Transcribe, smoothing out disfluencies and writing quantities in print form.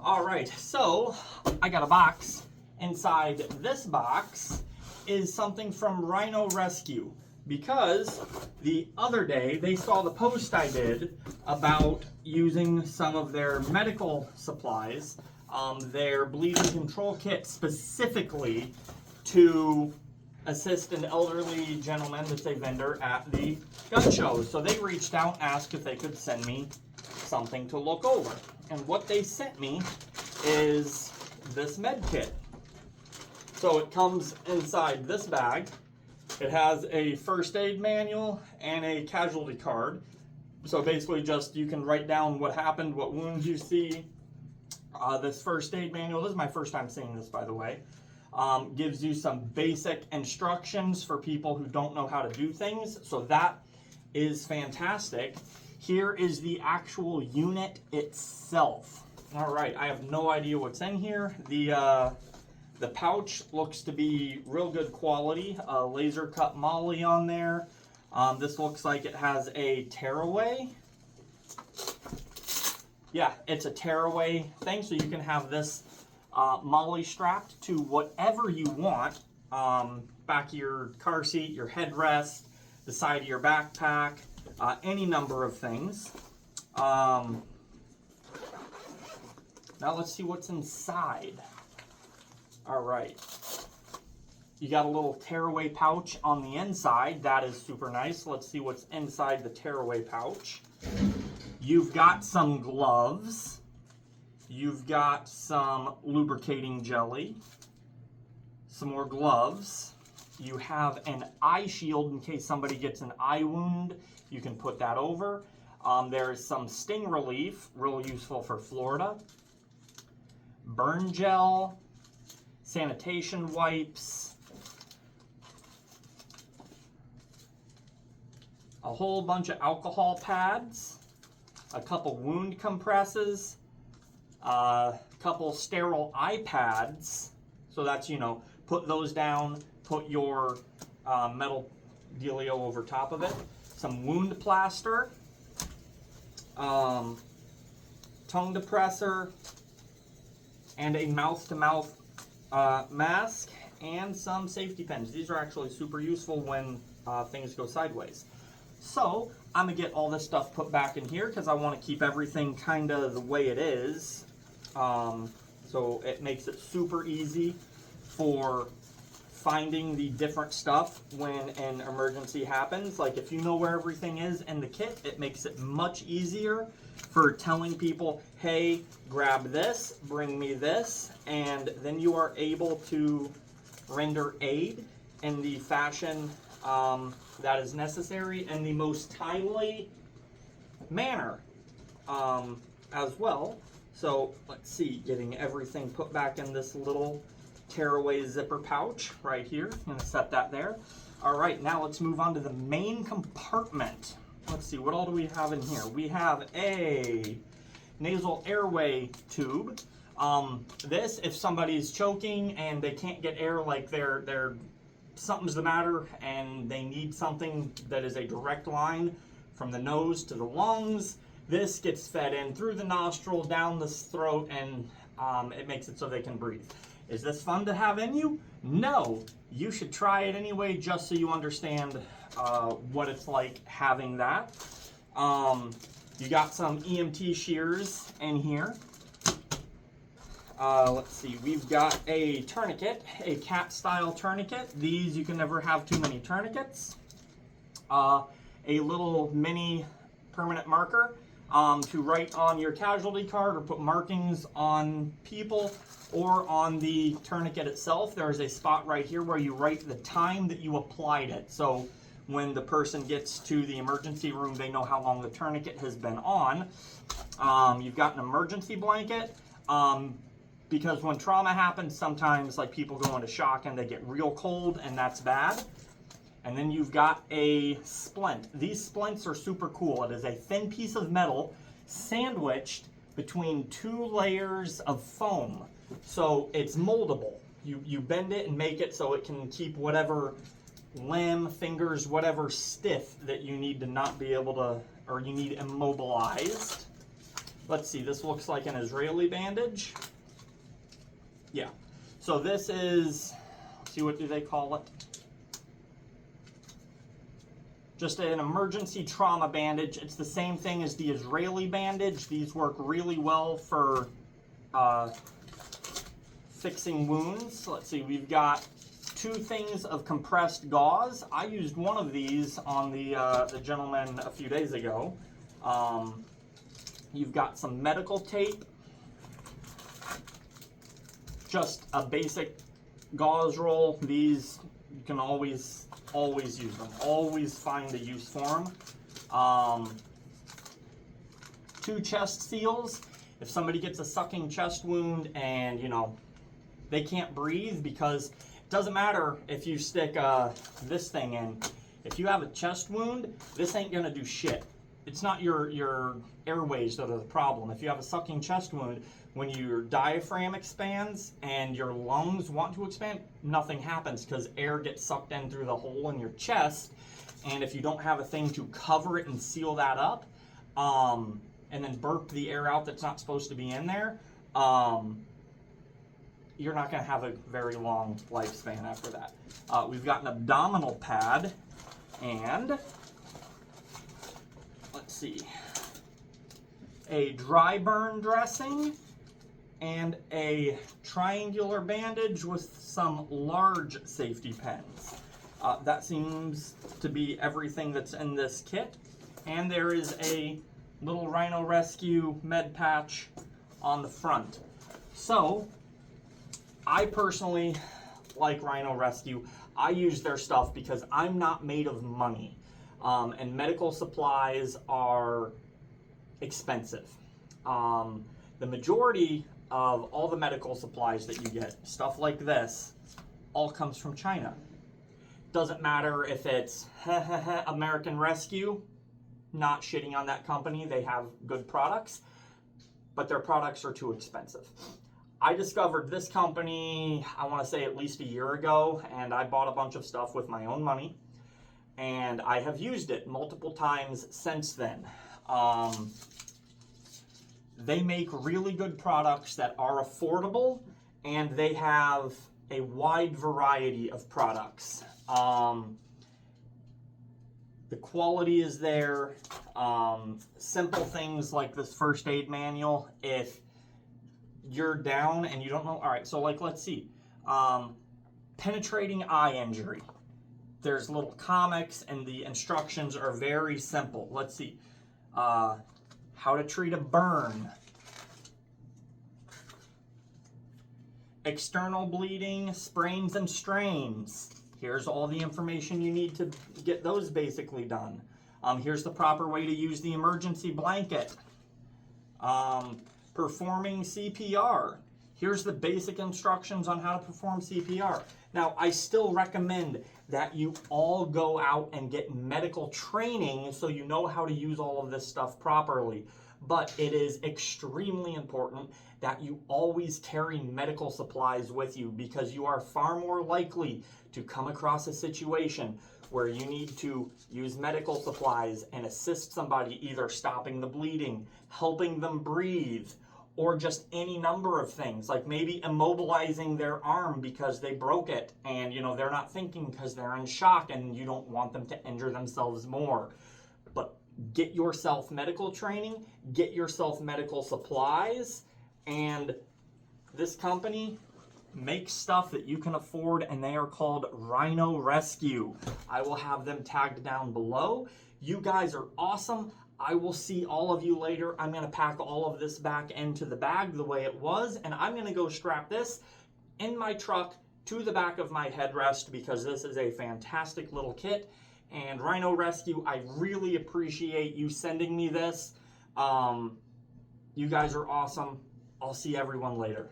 All right, so I got a box. Inside this box is something from Rhino Rescue, because the other day they saw the post I did about using some of their medical supplies, their bleeding control kit specifically to assist an elderly gentleman that's a vendor at the gun show. So they reached out, asked if they could send me something to look over. And what they sent me is this med kit. So it comes inside this bag. It has a first aid manual and a casualty card. So basically just you can write down what happened, what wounds you see. This first aid manual, this is my first time seeing this, by the way, gives you some basic instructions for people who don't know how to do things. So that is fantastic. Here is the actual unit itself. All right, I have no idea what's in here. The pouch looks to be real good quality. Laser cut moly on there. This looks like it has a tearaway. Yeah, it's a tearaway thing, so you can have this moly strapped to whatever you want. Back of your car seat, your headrest, the side of your backpack, any number of things. Now let's see what's inside. All right. You got a little tearaway pouch on the inside. That is super nice. Let's see what's inside the tearaway pouch. You've got some gloves. You've got some lubricating jelly. Some more gloves. You have an eye shield in case somebody gets an eye wound. You can put that over. There is some sting relief, real useful for Florida. Burn gel. Sanitation wipes, a whole bunch of alcohol pads, a couple wound compresses, a couple sterile eye pads. So that's, put those down, put your metal dealio over top of it. Some wound plaster, tongue depressor, and a mouth-to-mouth mask, and some safety pins. These are actually super useful when things go sideways. So I'm gonna get all this stuff put back in here because I want to keep everything kind of the way it is. So it makes it super easy for finding the different stuff when an emergency happens. Like if you know where everything is in the kit, it makes it much easier for telling people, hey, grab this, bring me this, and then you are able to render aid in the fashion that is necessary in the most timely manner as well. So let's see, getting everything put back in this little tearaway zipper pouch right here. I'm gonna set that there. All right, now let's move on to the main compartment. Let's see, what all do we have in here? We have a nasal airway tube. This, if somebody's choking and they can't get air, like something's the matter and they need something that is a direct line from the nose to the lungs, this gets fed in through the nostril, down the throat, and it makes it so they can breathe. Is this fun to have in you? No. You should try it anyway, just so you understand what it's like having that. You got some EMT shears in here. Let's see, we've got a tourniquet, a cat style tourniquet. These, you can never have too many tourniquets. A little mini permanent marker to write on your casualty card or put markings on people or on the tourniquet itself. There is a spot right here where you write the time that you applied it. So when the person gets to the emergency room, they know how long the tourniquet has been on. You've got an emergency blanket. Because when trauma happens, sometimes like people go into shock and they get real cold, and that's bad. And then you've got a splint. These splints are super cool. It is a thin piece of metal sandwiched between two layers of foam. So it's moldable. You bend it and make it so it can keep whatever limb, fingers, whatever stiff that you need to not be able to, or you need immobilized. let's see, this looks like an Israeli bandage. Yeah. So this is, see, what do they call it? Just an emergency trauma bandage. It's the same thing as the Israeli bandage. These work really well for fixing wounds. Let's see, we've got 2 things of compressed gauze. I used one of these on the gentleman a few days ago. You've got some medical tape, just a basic gauze roll. These, you can always use them. Always find a use for them. 2 chest seals. If somebody gets a sucking chest wound and, you know, they can't breathe, because it doesn't matter if you stick this thing in. If you have a chest wound, this ain't gonna do shit. It's not your airways that are the problem. If you have a sucking chest wound, when your diaphragm expands and your lungs want to expand, nothing happens because air gets sucked in through the hole in your chest. And if you don't have a thing to cover it and seal that up, and then burp the air out that's not supposed to be in there, you're not going to have a very long lifespan after that. We've got an abdominal pad, and let's see, a dry burn dressing, and a triangular bandage with some large safety pins. That seems to be everything that's in this kit. And there is a little Rhino Rescue med patch on the front. So, I personally like Rhino Rescue. I use their stuff because I'm not made of money. And medical supplies are expensive. The majority of all the medical supplies that you get, stuff like this, all comes from China. Doesn't matter if it's American Rescue, not shitting on that company, they have good products, but their products are too expensive. I discovered this company, I want to say at least a year ago, and I bought a bunch of stuff with my own money, and I have used it multiple times since then. They make really good products that are affordable, and they have a wide variety of products. The quality is there. Simple things like this first aid manual. If you're down and you don't know, all right, so like, let's see. Penetrating eye injury. There's little comics and the instructions are very simple. Let's see. How to treat a burn. External bleeding, sprains and strains. Here's all the information you need to get those basically done. Here's the proper way to use the emergency blanket. Performing CPR. Here's the basic instructions on how to perform CPR. Now, I still recommend that you all go out and get medical training so you know how to use all of this stuff properly. But it is extremely important that you always carry medical supplies with you, because you are far more likely to come across a situation where you need to use medical supplies and assist somebody, either stopping the bleeding, helping them breathe, or just any number of things, like maybe immobilizing their arm because they broke it and, you know, they're not thinking because they're in shock and you don't want them to injure themselves more. But get yourself medical training, get yourself medical supplies, and this company makes stuff that you can afford, and they are called Rhino Rescue. I will have them tagged down below. You guys are awesome. I will see all of you later. I'm going to pack all of this back into the bag the way it was, and I'm going to go strap this in my truck to the back of my headrest, because this is a fantastic little kit. And Rhino Rescue, I really appreciate you sending me this. You guys are awesome. I'll see everyone later.